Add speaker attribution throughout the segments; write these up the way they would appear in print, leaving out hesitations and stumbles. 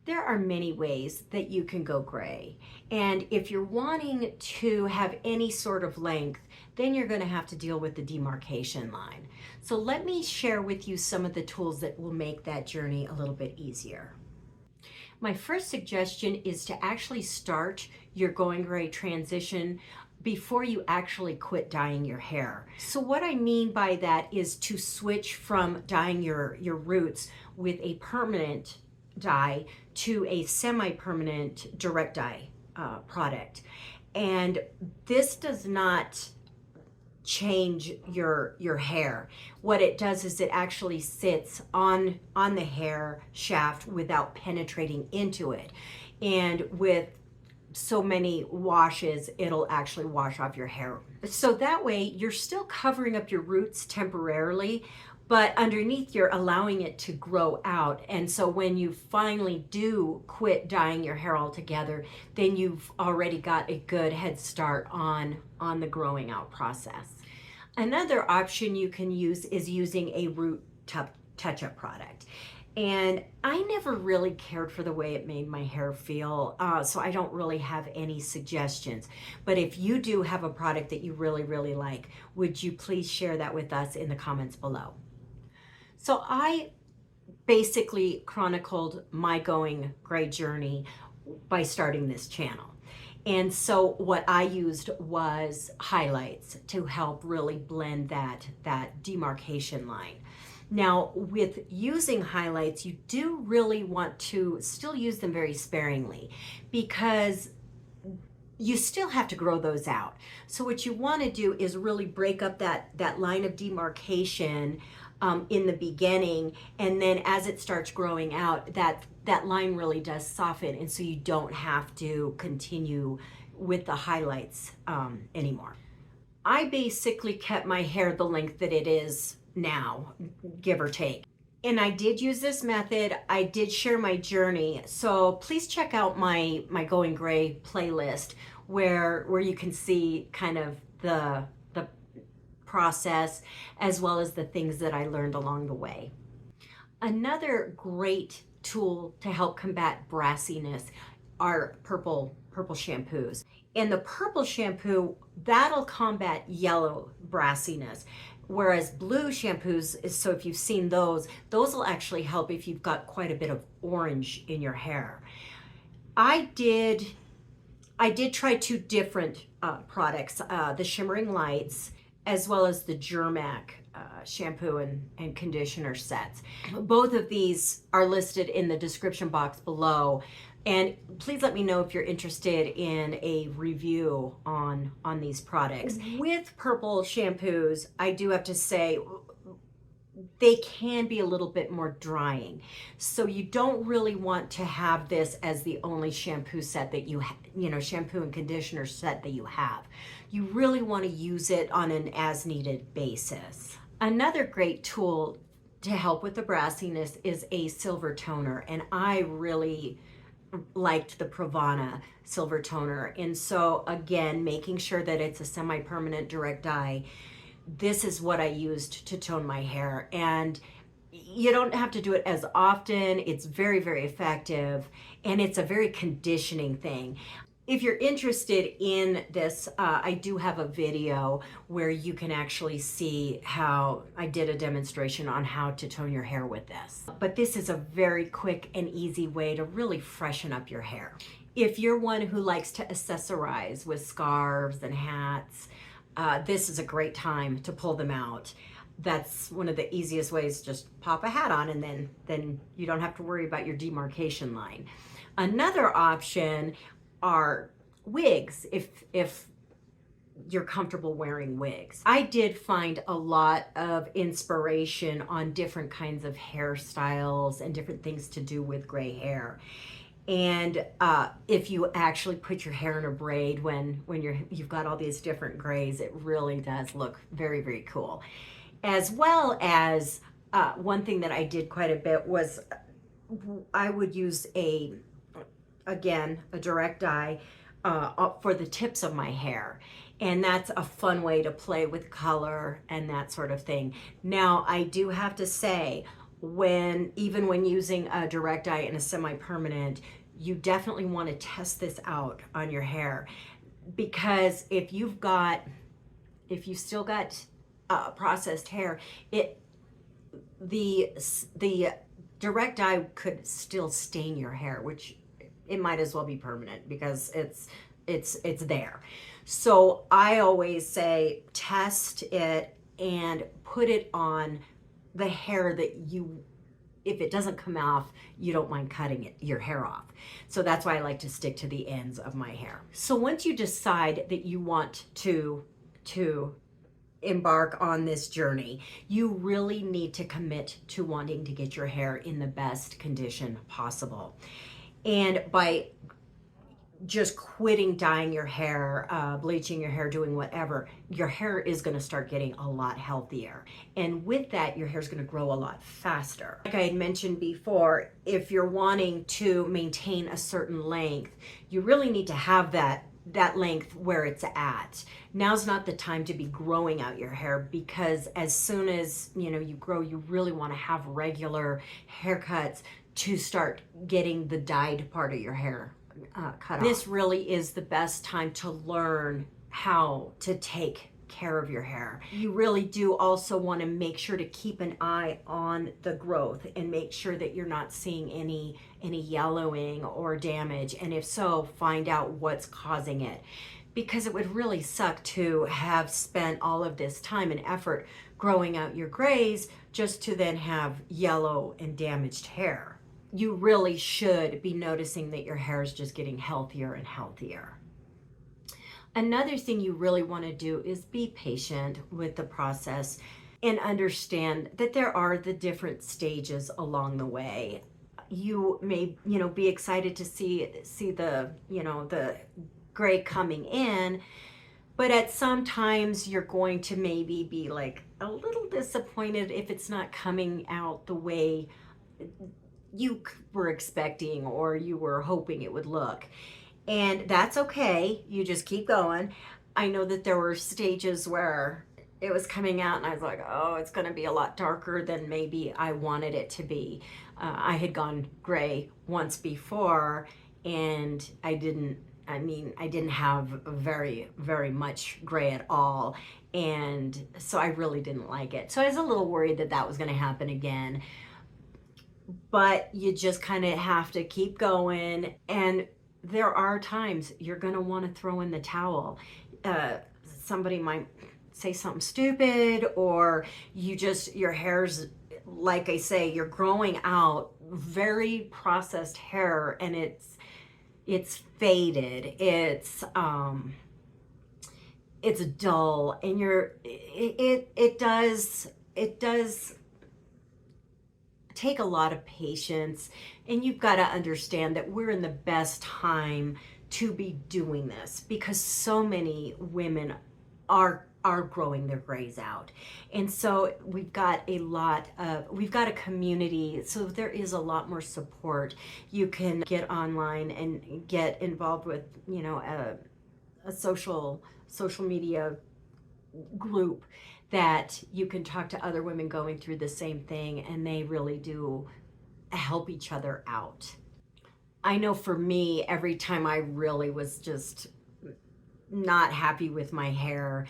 Speaker 1: There are many ways that you can go gray. And if you're wanting to have any sort of length, then you're going to have to deal with the demarcation line. So let me share with you some of the tools that will make that journey a little bit easier. My first suggestion is to actually start your going gray transition before you actually quit dyeing your hair. So what I mean by that is to switch from dyeing your roots with a permanent dye to a semi-permanent direct dye product. And this does not change your hair. What it does is it actually sits on the hair shaft without penetrating into it. And with so many washes, it'll actually wash off your hair. So that way you're still covering up your roots temporarily, but underneath you're allowing it to grow out. And so when you finally do quit dyeing your hair altogether, then you've already got a good head start on the growing out process. Another option you can use is using a root touch-up product. And I never really cared for the way it made my hair feel, so I don't really have any suggestions. But if you do have a product that you really, really like, would you please share that with us in the comments below? So I basically chronicled my going gray journey by starting this channel. And so what I used was highlights to help really blend that demarcation line. Now, with using highlights, you do really want to still use them very sparingly because you still have to grow those out. So what you want to do is really break up that line of demarcation in the beginning, and then as it starts growing out, that line really does soften, and so you don't have to continue with the highlights anymore. I basically kept my hair the length that it is now, give or take. And I did use this method. I did share my journey. So please check out my Going Gray playlist where you can see kind of the process as well as the things that I learned along the way. Another great tool to help combat brassiness are purple shampoos. And the purple shampoo, that'll combat yellow brassiness. Whereas blue shampoos, so if you've seen those will actually help if you've got quite a bit of orange in your hair. I did try two different products, the Shimmering Lights as well as the Germac shampoo and conditioner sets. Both of these are listed in the description box below. And please let me know if you're interested in a review on these products. With purple shampoos, I do have to say, they can be a little bit more drying. So you don't really want to have this as the only shampoo set that you shampoo and conditioner set that you have. You really want to use it on an as needed basis. Another great tool to help with the brassiness is a silver toner, and I really liked the Pravana silver toner. And so again, making sure that it's a semi-permanent direct dye, this is what I used to tone my hair. And you don't have to do it as often. It's very, very effective, and it's a very conditioning thing. If you're interested in this, I do have a video where you can actually see how I did a demonstration on how to tone your hair with this. But this is a very quick and easy way to really freshen up your hair. If you're one who likes to accessorize with scarves and hats, this is a great time to pull them out. That's one of the easiest ways. Just pop a hat on, and then you don't have to worry about your demarcation line. Another option are wigs, if you're comfortable wearing wigs. I did find a lot of inspiration on different kinds of hairstyles and different things to do with gray hair. And if you actually put your hair in a braid when you've got all these different grays, it really does look very, very cool. As well as one thing that I did quite a bit was I would use again, a direct dye for the tips of my hair. And that's a fun way to play with color and that sort of thing. Now, I do have to say, even when using a direct dye and a semi-permanent, you definitely want to test this out on your hair, because if you've still got processed hair, the direct dye could still stain your hair, which it might as well be permanent because it's there. So I always say test it and put it on the hair that if it doesn't come off, you don't mind cutting your hair off. So that's why I like to stick to the ends of my hair. So once you decide that you want to embark on this journey, you really need to commit to wanting to get your hair in the best condition possible. And by just quitting dyeing your hair, bleaching your hair, doing whatever, your hair is going to start getting a lot healthier. And with that, your hair is going to grow a lot faster. Like I had mentioned before, if you're wanting to maintain a certain length, you really need to have that length where it's at. Now's not the time to be growing out your hair, because as soon as you grow, you really want to have regular haircuts to start getting the dyed part of your hair cut off. This really is the best time to learn how to take care of your hair. You really do also want to make sure to keep an eye on the growth and make sure that you're not seeing any yellowing or damage, and if so, find out what's causing it, because it would really suck to have spent all of this time and effort growing out your grays just to then have yellow and damaged hair. You really should be noticing that your hair is just getting healthier and healthier. Another thing you really want to do is be patient with the process and understand that there are the different stages along the way. You may, be excited to see the, the gray coming in, but at some times you're going to maybe be like a little disappointed if it's not coming out the way you were expecting or you were hoping it would look. And that's okay. You just keep going. I know that there were stages where it was coming out and I was like, oh, it's going to be a lot darker than maybe I wanted it to be. I had gone gray once before and I didn't have very, very much gray at all. And so I really didn't like it. So I was a little worried that that was going to happen again. But you just kind of have to keep going. And there are times you're going to want to throw in the towel. Somebody might say something stupid, or your hair's, like I say, you're growing out very processed hair and it's faded, it's dull, and it does take a lot of patience, and you've got to understand that we're in the best time to be doing this because so many women are growing their grays out. And so we've got a community, so there is a lot more support. You can get online and get involved with, a social media group that you can talk to other women going through the same thing, and they really do help each other out. I know for me, every time I really was just not happy with my hair,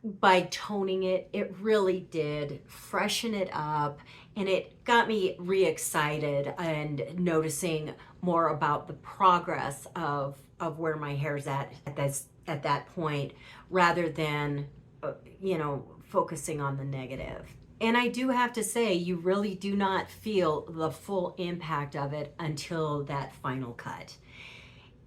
Speaker 1: by toning it, it really did freshen it up, and it got me re-excited and noticing more about the progress of where my hair's at that point, rather than focusing on the negative. And I do have to say, you really do not feel the full impact of it until that final cut.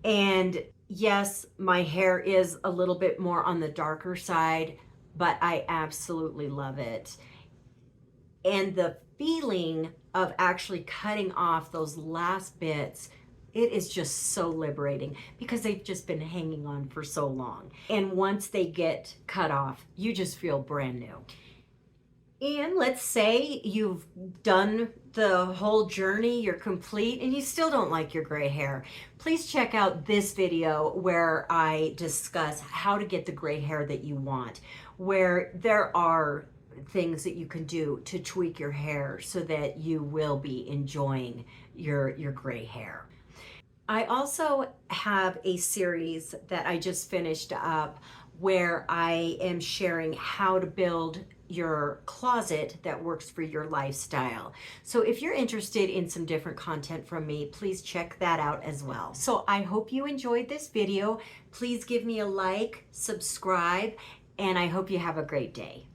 Speaker 1: And yes, my hair is a little bit more on the darker side, but I absolutely love it. And the feeling of actually cutting off those last bits, it is just so liberating because they've just been hanging on for so long. And once they get cut off, you just feel brand new. And let's say you've done the whole journey, you're complete, and you still don't like your gray hair. Please check out this video where I discuss how to get the gray hair that you want, where there are things that you can do to tweak your hair so that you will be enjoying your gray hair. I also have a series that I just finished up where I am sharing how to build your closet that works for your lifestyle. So if you're interested in some different content from me, please check that out as well. So I hope you enjoyed this video. Please give me a like, subscribe, and I hope you have a great day.